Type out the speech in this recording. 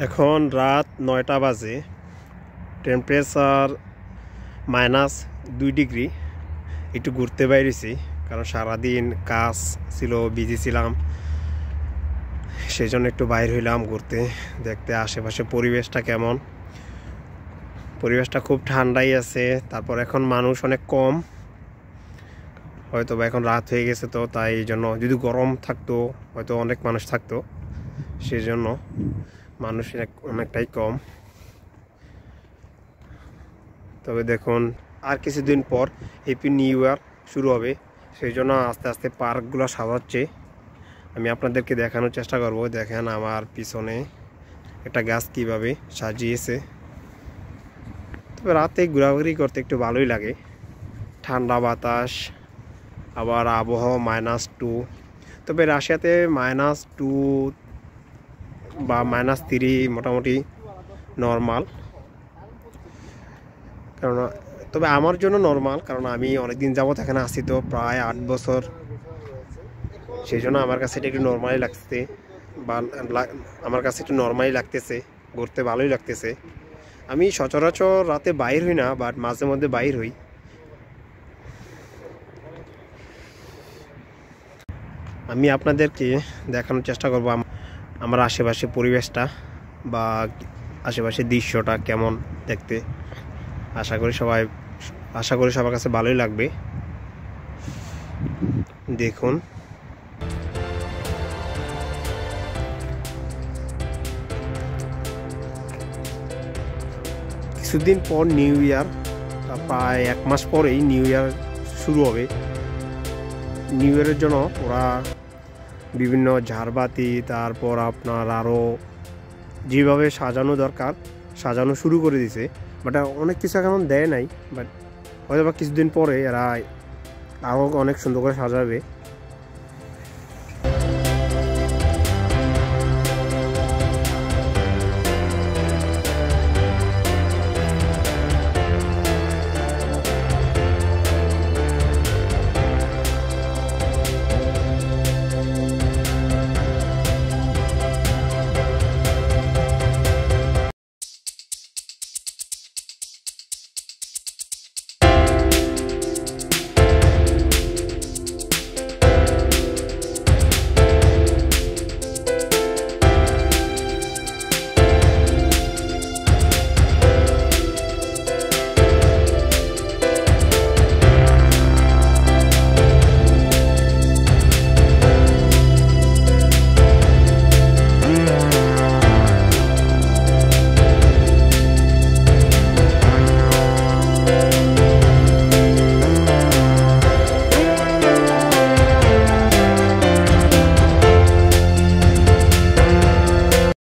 এখন রাত ৯টা বাজে, টেম্পারেচার -2 ডিগ্রি। একটু ঘুরতে বাইরেছি, কারণ সারাদিন কাজ ছিল, বিজি ছিলাম, সেই জন্য একটু বাইর হইলাম ঘুরতে, দেখতে আশেপাশে পরিবেশটা কেমন। পরিবেশটা খুব ঠান্ডাই আছে, তারপর এখন মানুষ অনেক কম, হয়তো বা এখন রাত হয়ে গেছে, তো তাই এই জন্য যদি গরম থাকতো হয়তো অনেক মানুষ থাকতো, সেই জন্য মানুষ অনেকটাই কম। তবে দেখুন, আর কিছুদিন পর হ্যাপি নিউ ইয়ার শুরু হবে, সেই জন্য আস্তে আস্তে পার্কগুলো সাজাচ্ছে। আমি আপনাদেরকে দেখানোর চেষ্টা করব। দেখেন আমার পিছনে একটা গাছ কিভাবে সাজিয়েছে। তবে রাতে ঘোরাঘুরি করতে একটু ভালোই লাগে, ঠান্ডা বাতাস, আবার আবহাওয়া -2। তবে রাশিয়াতে -2 বা -3 মোটামুটি নর্মাল। কারণ তবে আমার জন্য নর্মাল, কারণ আমি অনেকদিন যাবত এখানে আসি, তো প্রায় 8 বছর, সেই জন্য আমার কাছে এটা একটু নর্মালি লাগছে, বা আমার কাছে একটু নর্মালি লাগতেছে, ঘুরতে ভালোই লাগতেছে। আমি সচরাচর রাতে বাইর হই না, বাট মাঝে মধ্যে বাইর হই। আমি আপনাদেরকে দেখানোর চেষ্টা করব আমার আশেপাশে পরিবেশটা বা আশেপাশের দৃশ্যটা কেমন দেখতে। আশা করি সবার কাছে ভালোই লাগবে। দেখুন, কিছুদিন পর নিউ ইয়ার, প্রায় 1 মাস পরেই নিউ ইয়ার শুরু হবে। নিউ ইয়ারের জন্য ওরা বিভিন্ন ঝাড়বাতি, তারপর আপনার আরও যেভাবে সাজানো দরকার সাজানো শুরু করে দিছে, বাট অনেক কিছু এখন দেয় নাই, বাট হয়তো বা কিছুদিন পরে এরা আরও অনেক সুন্দর করে সাজাবে।